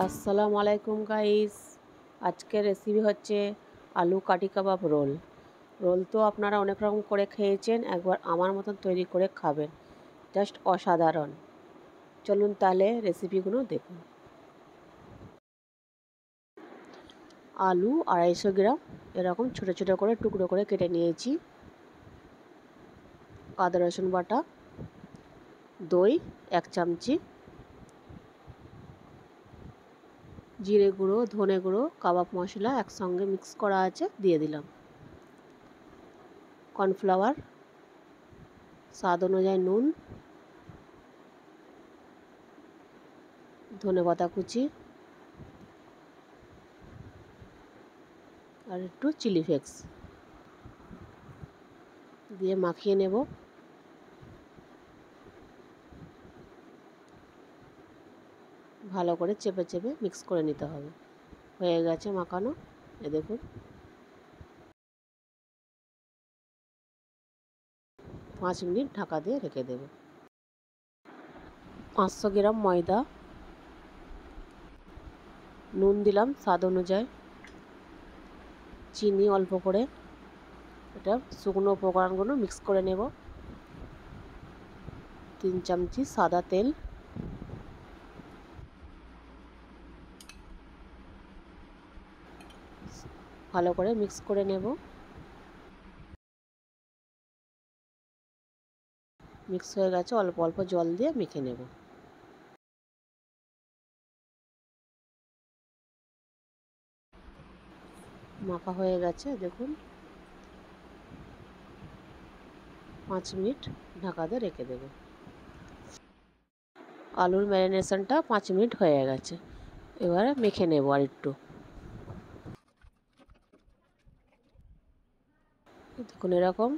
আসসালামু আলাইকুম গাইস। আজকের রেসিপি হচ্ছে আলু কাঠি কাবাব রোল। রোল তো আপনারা অনেক রকম করে খেয়েছেন, একবার আমার মতন তৈরি করে খাবেন, জাস্ট অসাধারণ। চলুন তাহলে রেসিপিগুলো দেখুন। আলু 250 গ্রাম এরকম ছোটো ছোটো করে টুকরো করে কেটে নিয়েছি। আদা রসুন বাটা, দই 1 চামচি, জিরে গুঁড়ো, ধনে গুঁড়ো, কাবাব মশলা একসঙ্গে মিক্স করা আছে, দিয়ে দিলাম। কর্নফ্লাওয়ার, স্বাদ অনুযায়ী নুন, ধনেপাতা কুচি আর একটু চিলি ফ্লেক্স দিয়ে মাখিয়ে নেব। ভালো করে চেপে চেপে মিক্স করে নিতে হবে। হয়ে গেছে মাখানো, এ দেখুন। 5 মিনিট ঢাকা দিয়ে রেখে দেব। 500 গ্রাম ময়দা, নুন দিলাম স্বাদ অনুযায়ী, চিনি অল্প করে। এটা শুকনো উপকরণগুলো মিক্স করে নেব। 3 চামচি সাদা তেল, ভালো করে মিক্স করে নেব। মিক্স হয়ে গেছে, অল্প অল্প জল দিয়ে মেখে নেব। মাখা হয়ে গেছে দেখুন। 5 মিনিট ঢাকা দিয়ে রেখে দেব। আলুর ম্যারিনেশনটা 5 মিনিট হয়ে গেছে, এবারে মেখে নেব আর একটু। দেখুন এরকম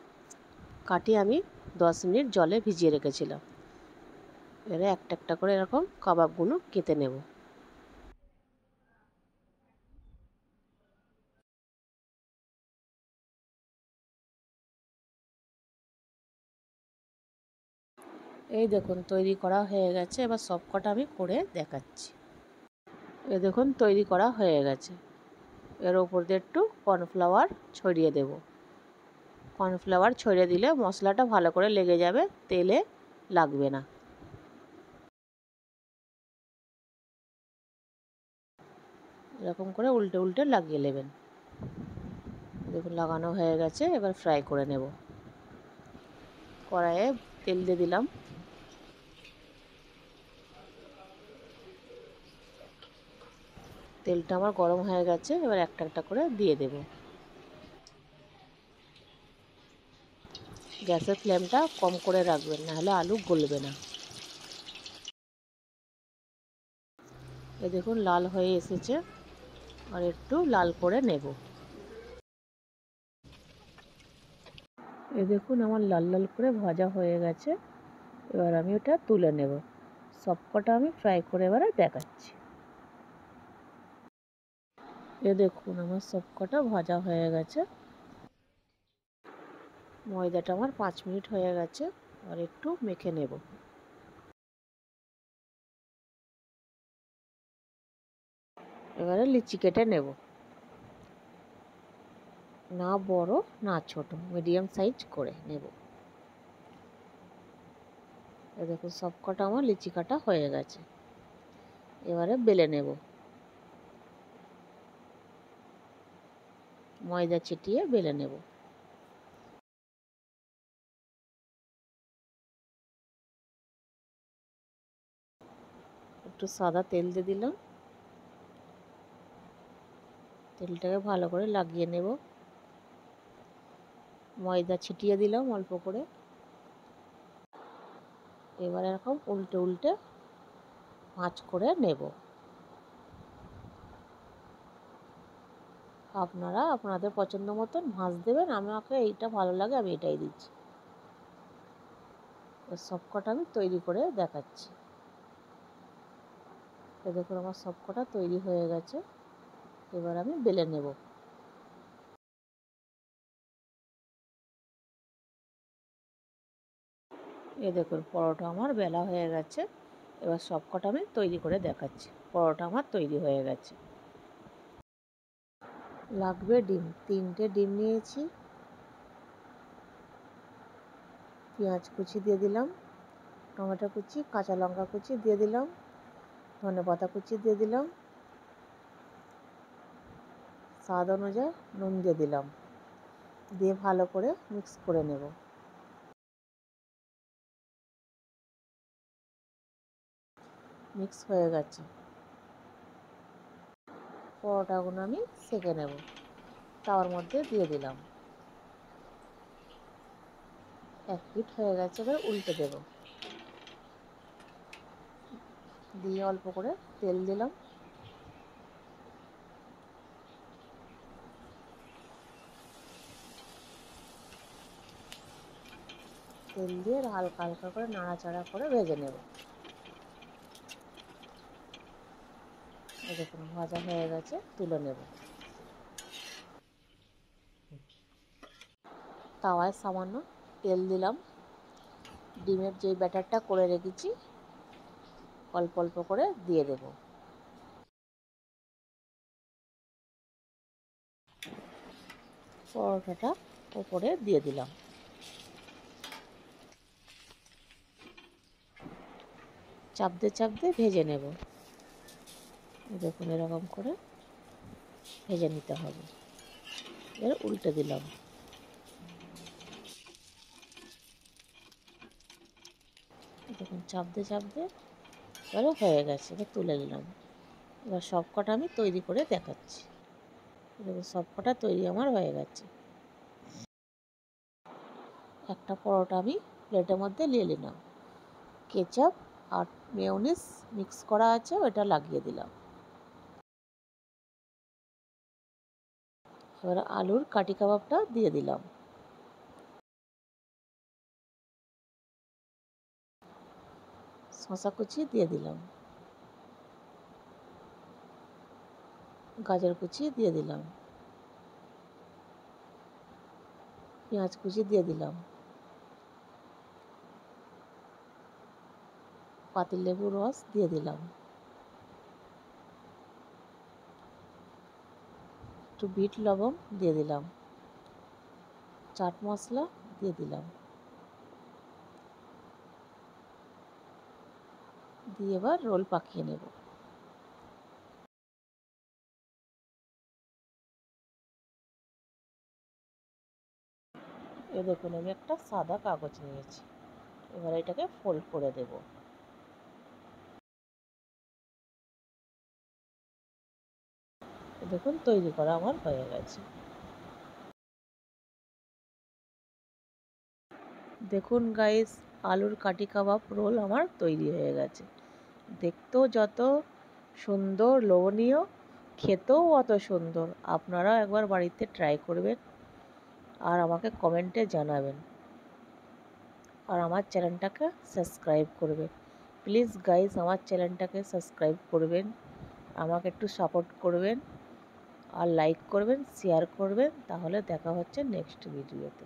কাটি আমি 10 মিনিট জলে ভিজিয়ে রেখেছিলাম। এবারে একটা একটা করে এরকম কাবাবগুলো কেটে নেব। এই দেখুন তৈরি করা হয়ে গেছে, এবার সব কটা আমি করে দেখাচ্ছি। এই দেখুন তৈরি করা হয়ে গেছে। এর ওপর দিয়ে একটু কর্নফ্লাওয়ার ছড়িয়ে দেব। কর্নফ্লাওয়ার ছড়িয়ে দিলে মশলাটা ভালো করে লেগে যাবে, তেলে লাগবে না। এরকম করে উল্টে উল্টে লাগিয়ে নেবেন। দেখুন লাগানো হয়ে গেছে, এবার ফ্রাই করে নেব। কড়াইয়ে তেল দিয়ে দিলাম। তেলটা আমার গরম হয়ে গেছে, এবার একটা একটা করে দিয়ে দেব। গ্যাসের ফ্লেমটা কম করে রাখবেন, নাহলে আলু গলবে না। এ দেখুন লাল হয়ে এসেছে, আর একটু লাল করে নেব। এ দেখুন আমার লাল লাল করে ভাজা হয়ে গেছে, এবার আমি ওটা তুলে নেব। সবকটা আমি ফ্রাই করে এবারে দেখাচ্ছি। এ দেখুন আমার সবকটা ভাজা হয়ে গেছে। ময়দাটা আমার 5 মিনিট হয়ে গেছে, আর একটু মেখে নেব। এবারে লিচি কেটে নেব, না বড় না ছোট, মিডিয়াম সাইজ করে নেব। এ দেখুন সবকটা আমার লিচি কাটা হয়ে গেছে, এবারে বেলে নেব। ময়দা ছিটিয়ে বেলে নেব। একটু সাদা তেল দিয়ে দিলাম, তেলটাকে ভালো করে লাগিয়ে নেব। ময়দা ছিটিয়ে দিলাম অল্প করে। এবার এরকম উল্টে উল্টে ভাঁজ করে নেব। আপনারা আপনাদের পছন্দ মতন ভাঁজ দেবেন, আমাকে এইটা ভালো লাগে আমি এটাই দিচ্ছি। সবকটা আমি তৈরি করে দেখাচ্ছি। এ দেখুন আমার সবকটা তৈরি হয়ে গেছে, এবার আমি বেলে নেব। এ দেখুন পরোটা আমার বেলা হয়ে গেছে, এবার সবকটা আমি তৈরি করে দেখাচ্ছি। পরোটা আমার তৈরি হয়ে গেছে। লাগবে ডিম, 3টে ডিম নিয়েছি। পেঁয়াজ কুচি দিয়ে দিলাম, টমেটো কুচি, কাঁচা লঙ্কা কুচি দিয়ে দিলাম, ধনেপাতা কুচি দিয়ে দিলাম, স্বাদ অনুযায়ী নুন দিয়ে দিলাম, দিয়ে ভালো করে মিক্স করে নেব। মিক্স হয়ে গেছে। পরোটাগুলো আমি সেঁকে নেব। তাওয়ার মধ্যে দিয়ে দিলাম। 1 পিঠ হয়ে গেছে, এবার উল্টে দেব। দিয়ে অল্প করে তেল দিলাম। তেল দিয়ে হালকা হালকা করে নাড়াচাড়া করে ভেজে নেব। দেখুন ভাজা হয়ে গেছে, তুলে নেব। তাওয়ায় সামান্য তেল দিলাম। ডিমের যে ব্যাটারটা করে রেখেছি অল্প অল্প করে দিয়ে দেব। পরোটাটা ওপরে দিয়ে দিলাম। চাপতে চাপতে ভেজে নেব। দেখুন এরকম করে ভেজে নিতে হবে। এবার উল্টে দিলাম। দেখুন চাপতে চাপতে এবারে হয়ে গেছে, এবার তুলে নিলাম। এবার সব কটা আমি তৈরি করে দেখাচ্ছি। দেখুন সব কটা তৈরি আমার হয়ে গেছে। একটা পরোটা আমি প্লেটের মধ্যে নিয়ে নিলাম। কেচাপ আর মেয়োনিজ মিক্স করা আছে, ওটা লাগিয়ে দিলাম। এবার আলুর কাঠি কাবাবটা দিয়ে দিলাম। শসা কুচি দিয়ে দিলাম। গাজর কুচি দিয়ে দিলাম। পেঁয়াজ কুচি দিয়ে দিলাম। পাতিলেবুর রস দিয়ে দিলাম। একটু বিট লবণ দিয়ে দিলাম। চাট মশলা দিয়ে দিলাম। দিয়ে এবার রোল পাকিয়ে নেব। এ দেখুন আমি একটা সাদা কাগজ নিয়েছি, এবার এটাকে ফোল্ড করে দেব। দেখুন তৈরি করা আমার হয়ে গেছে। দেখুন গাইস, আলুর কাঠি কাবাব রোল আমার তৈরি হয়ে গেছে। দেখতেও যত সুন্দর লোভনীয়, খেতেও অত সুন্দর। আপনারাও একবার বাড়িতে ট্রাই করবেন আর আমাকে কমেন্টে জানাবেন। আর আমার চ্যানেলটাকে সাবস্ক্রাইব করবেন। প্লিজ গাইস আমার চ্যানেলটাকে সাবস্ক্রাইব করবেন, আমাকে একটু সাপোর্ট করবেন আর লাইক করবেন, শেয়ার করবেন। তাহলে দেখা হচ্ছে নেক্সট ভিডিওতে।